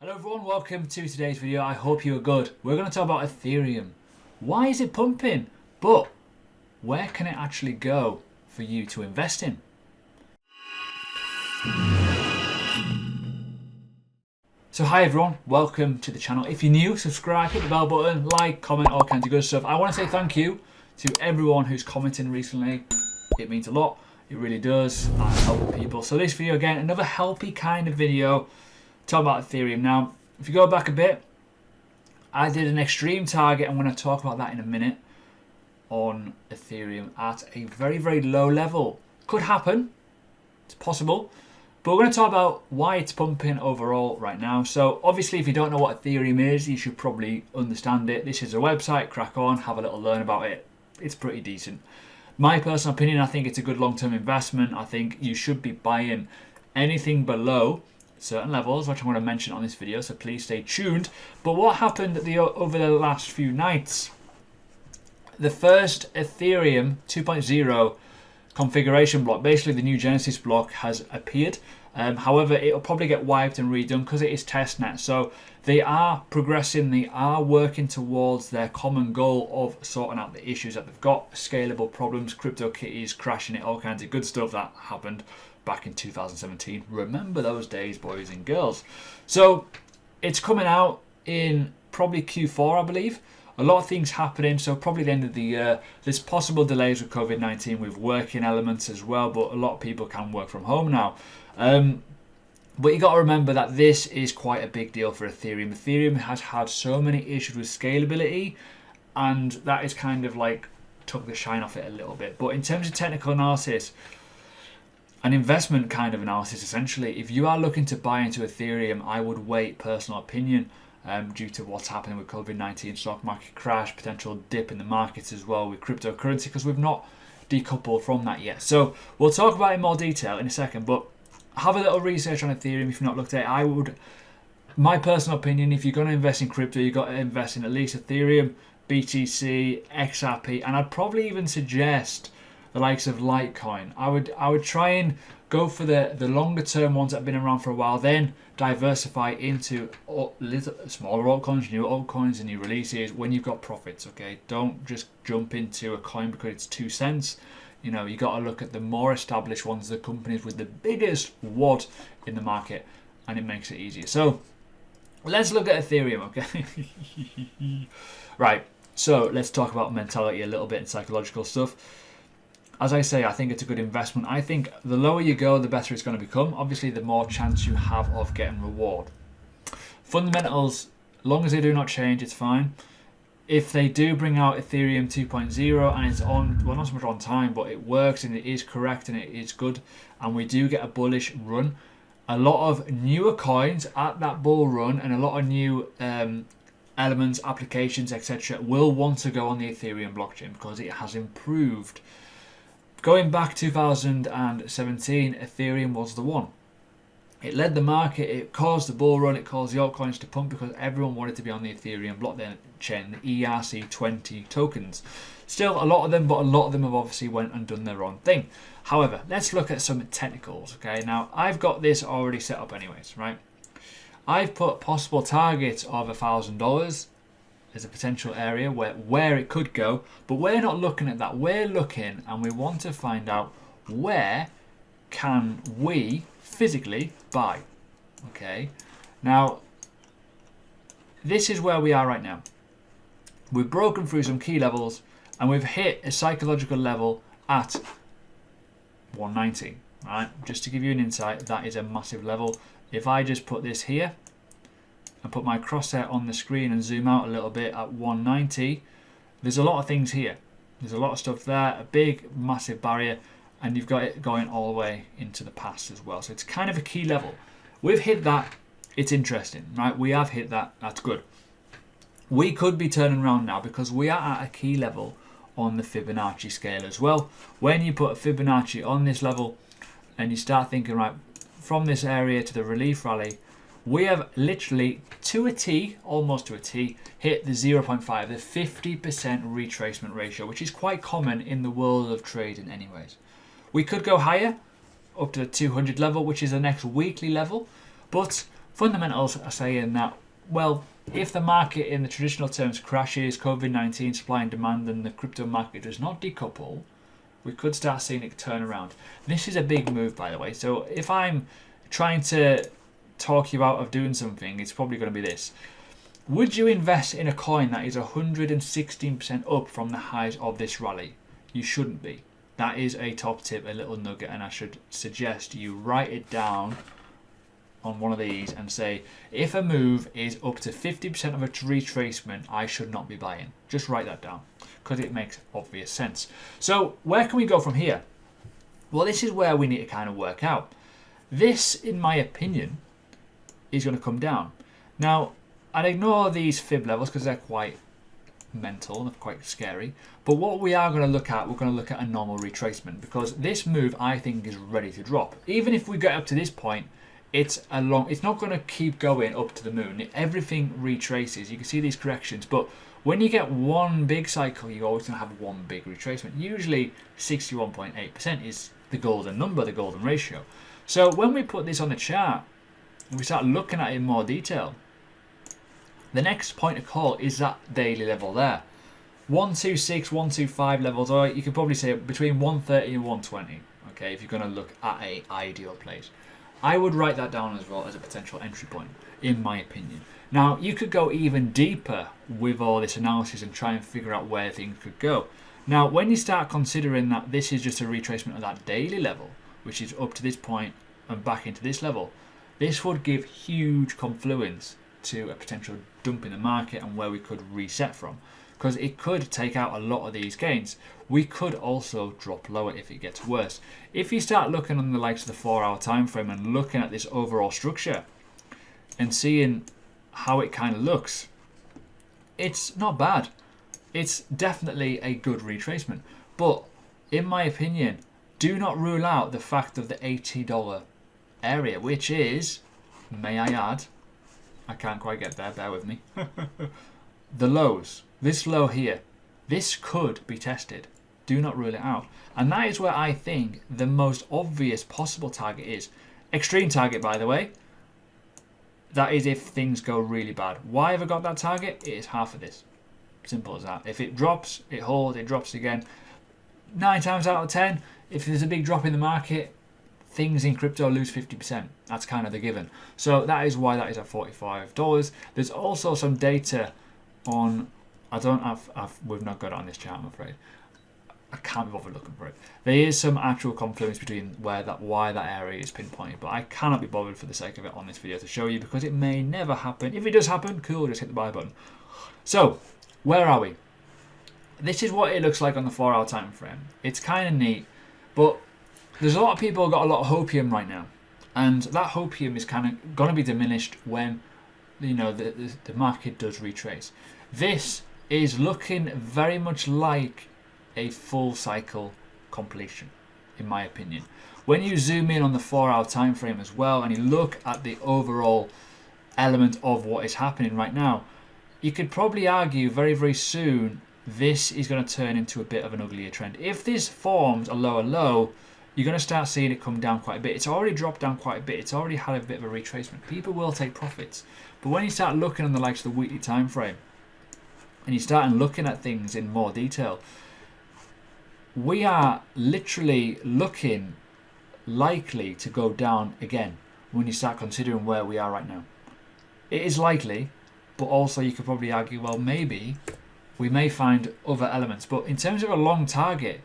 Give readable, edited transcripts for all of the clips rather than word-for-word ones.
Hello everyone, welcome to today's video. I hope you are good. We're going to talk about Ethereum. Why is it pumping? But where can it actually go for you to invest in? So hi everyone, welcome to the channel. If you're new, subscribe, hit the bell button, like, comment, all kinds of good stuff. I want to say thank you to everyone who's commenting recently. It means a lot. It really does. I help people. So this video again, another helpy kind of video. Talk about Ethereum. Now, if you go back a bit, I did an extreme target. I'm going to talk about that in a minute on Ethereum at a very, very low level. Could happen. It's possible. But we're going to talk about why it's pumping overall right now. So obviously, if you don't know what Ethereum is, you should probably understand it. This is a website. Crack on. Have a little learn about it. It's pretty decent. My personal opinion, I think it's a good long-term investment. I think you should be buying anything below certain levels, which I'm going to mention on this video, so please stay tuned. But what happened over the last few nights? The first Ethereum 2.0 configuration block, basically the new Genesis block, has appeared. However, it'll probably get wiped and redone because it is testnet. So they are progressing, they are working towards their common goal of sorting out the issues that they've got, scalable problems, CryptoKitties crashing it, all kinds of good stuff that happened back in 2017. Remember those days, boys and girls. So it's coming out in probably Q4, I believe. A lot of things happening, so probably the end of the year. There's possible delays with COVID-19 with working elements as well, but a lot of people can work from home now. But you got to remember that this is quite a big deal for Ethereum. Ethereum has had so many issues with scalability, and that is kind of like took the shine off it a little bit. But in terms of technical analysis, an investment kind of analysis, essentially, if you are looking to buy into Ethereum, I would wait, personal opinion, due to what's happening with COVID-19, stock market crash, potential dip in the markets as well with cryptocurrency, because we've not decoupled from that yet. So we'll talk about it in more detail in a second, but have a little research on Ethereum if you've not looked at it. I would, my personal opinion, if you're going to invest in crypto, you've got to invest in at least Ethereum, BTC, XRP, and I'd probably even suggest the likes of Litecoin. I would try and go for the longer term ones that have been around for a while, then diversify into smaller altcoins, new altcoins and new releases when you've got profits, okay? Don't just jump into a coin because it's 2 cents. You know, you got to look at the more established ones, the companies with the biggest wad in the market, and it makes it easier. So let's look at Ethereum, okay? Right, so let's talk about mentality a little bit and psychological stuff. As I say, I think it's a good investment. I think the lower you go, the better it's going to become. Obviously, the more chance you have of getting reward. Fundamentals, long as they do not change, it's fine. If they do bring out Ethereum 2.0 and it's on, well, not so much on time, but it works and it is correct and it is good, and we do get a bullish run, a lot of newer coins at that bull run and a lot of new elements, applications, etc. will want to go on the Ethereum blockchain because it has improved. Going back 2017, Ethereum was the one. It led the market, it caused the bull run, it caused the altcoins to pump because everyone wanted to be on the Ethereum blockchain, the ERC20 tokens. Still a lot of them, but a lot of them have obviously went and done their own thing. However, let's look at some technicals, okay? Now, I've got this already set up anyways, right? I've put possible targets of $1,000 as a potential area where it could go, but we're not looking at that. We're looking and we want to find out where can we physically buy, okay? Now, this is where we are right now. We've broken through some key levels and we've hit a psychological level at 190, right? Just to give you an insight, that is a massive level. If I just put this here and put my crosshair on the screen and zoom out a little bit at 190, there's a lot of things here. There's a lot of stuff there, a big, massive barrier, and you've got it going all the way into the past as well. So it's kind of a key level. We've hit that. It's interesting, right? We have hit that. That's good. We could be turning around now because we are at a key level on the Fibonacci scale as well. When you put a Fibonacci on this level and you start thinking, right, from this area to the relief rally, we have literally to a T, almost to a T, hit the 0.5, the 50% retracement ratio, which is quite common in the world of trading anyways. We could go higher, up to the 200 level, which is the next weekly level, but Fundamentals are saying that, well, if the market in the traditional terms crashes, COVID-19, supply and demand, and the crypto market does not decouple, we could start seeing it turn around. This is a big move, by the way. So if I'm trying to talk you out of doing something, it's probably going to be this. Would you invest in a coin that is 116% up from the highs of this rally? You shouldn't be. That is a top tip, a little nugget, and I should suggest you write it down on one of these and say, if a move is up to 50% of a retracement, I should not be buying. Just write that down because it makes obvious sense. So where can we go from here? Well, this is where we need to kind of work out. This, in my opinion, is going to come down. Now, I'd ignore these fib levels because they're quite mental, they're quite scary. But what we are going to look at, we're going to look at a normal retracement, because this move, I think, is ready to drop. Even if we get up to this point, it's not going to keep going up to the moon. Everything retraces. You can see these corrections, but when you get one big cycle, you're always going to have one big retracement. Usually 61.8% is the golden number, the golden ratio. So when we put this on the chart and we start looking at it in more detail, the next point of call is that daily level there. 126, 125 levels, or you could probably say between 130 and 120, okay, if you're going to look at an ideal place. I would write that down as well as a potential entry point, in my opinion. Now, you could go even deeper with all this analysis and try and figure out where things could go. Now, when you start considering that this is just a retracement of that daily level, which is up to this point and back into this level, this would give huge confluence to a potential dump in the market and where we could reset from, because it could take out a lot of these gains. We could also drop lower if it gets worse. If you start looking on the likes of the 4-hour time frame and looking at this overall structure and seeing how it kind of looks, it's not bad. It's definitely a good retracement, but in my opinion, do not rule out the fact of the $80 area, which is, may I add, I can't quite get there, bear with me. The lows, this low here, this could be tested. Do not rule it out. And that is where I think the most obvious possible target is. Extreme target, by the way. That is if things go really bad. Why have I got that target? It is half of this. Simple as that. If it drops, it holds, it drops again. 9 times out of 10, if there's a big drop in the market, things in crypto lose 50%. That's kind of the given. So that is why that is at $45. There's also some data on, we've not got it on this chart, I'm afraid. I can't be bothered looking for it. There is some actual confluence between why that area is pinpointed, but I cannot be bothered for the sake of it on this video to show you, because it may never happen. If it does happen, cool, just hit the buy button. So, where are we? This is what it looks like on the 4-hour time frame. It's kind of neat, but there's a lot of people who got a lot of hopium right now, and that hopium is kind of going to be diminished when the market does retrace. This is looking very much like a full cycle completion, in my opinion. When you zoom in on the 4-hour time frame as well, and you look at the overall element of what is happening right now, you could probably argue very, very soon this is going to turn into a bit of an uglier trend. If this forms a lower low, you're going to start seeing it come down quite a bit. It's already dropped down quite a bit. It's already had a bit of a retracement. People will take profits. But when you start looking on the likes of the weekly time frame and you start looking at things in more detail, we are literally looking likely to go down again when you start considering where we are right now. It is likely, but also you could probably argue, well, maybe we may find other elements. But in terms of a long target,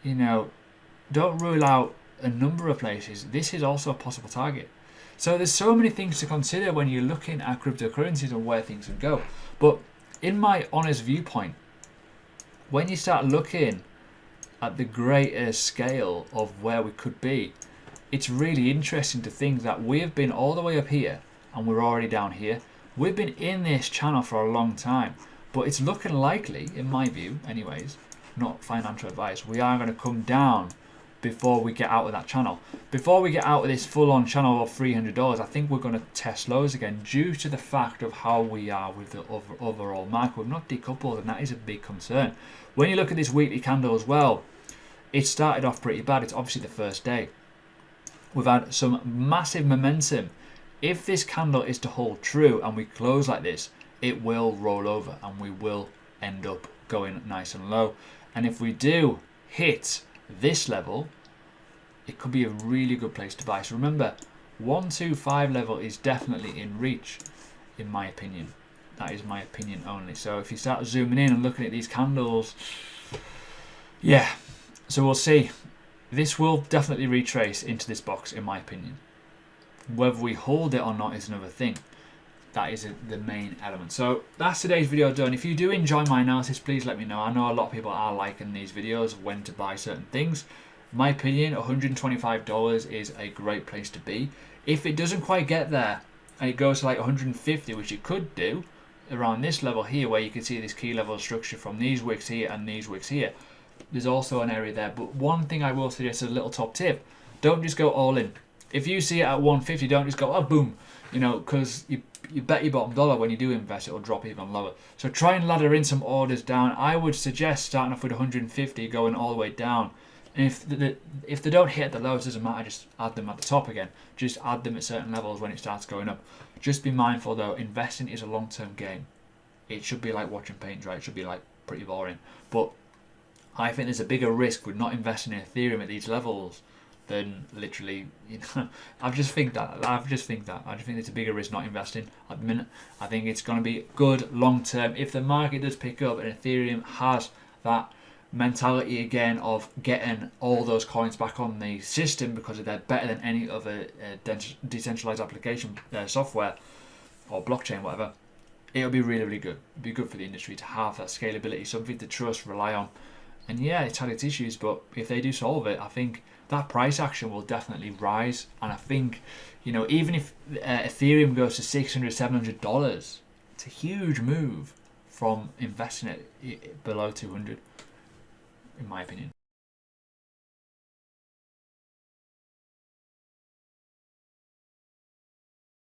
don't rule out a number of places. This is also a possible target. So there's so many things to consider when you're looking at cryptocurrencies and where things can go. But in my honest viewpoint, when you start looking at the greater scale of where we could be, it's really interesting to think that we've been all the way up here and we're already down here. We've been in this channel for a long time, but it's looking likely, in my view anyways, not financial advice, we are going to come down before we get out of that channel. Before we get out of this full-on channel of $300, I think we're going to test lows again due to the fact of how we are with the overall market. We've not decoupled, and that is a big concern. When you look at this weekly candle as well, it started off pretty bad. It's obviously the first day. We've had some massive momentum if this candle is to hold true and we close like this, it will roll over and we will end up going nice and low. And if we do hit this level, it could be a really good place to buy. So remember, 125 level is definitely in reach, in my opinion. That is my opinion only. So if you start zooming in and looking at these candles, yeah, so we'll see. This will definitely retrace into this box, in my opinion. Whether we hold it or not is another thing. That is the main element. So that's today's video done. If you do enjoy my analysis, please let me know. I know a lot of people are liking these videos, when to buy certain things. In my opinion, $125 is a great place to be. If it doesn't quite get there and it goes to like 150, which it could do, around this level here where you can see this key level structure from these wicks here and these wicks here, there's also an area there. But one thing I will suggest as a little top tip, don't just go all in. If you see it at 150, don't just go, oh boom, you know, because you bet your bottom dollar when you do invest, it'll drop even lower. So try and ladder in some orders down. I would suggest starting off with 150, going all the way down. And if they don't hit the lows, doesn't matter, just add them at the top again. Just add them at certain levels when it starts going up. Just be mindful though, investing is a long-term game. It should be like watching paint dry. It should be like pretty boring. But I think there's a bigger risk with not investing in Ethereum at these levels than literally, you know, I just think it's a bigger risk not investing at the minute. I think it's going to be good long term. If the market does pick up and Ethereum has that mentality again of getting all those coins back on the system because they're better than any other decentralized application software or blockchain, whatever, it'll be really, really good. It'll be good for the industry to have that scalability, something to trust, rely on. And yeah, it's had its issues, but if they do solve it, I think that price action will definitely rise. And I think, you know, even if Ethereum goes to $600, $700, it's a huge move from investing it below 200, in my opinion.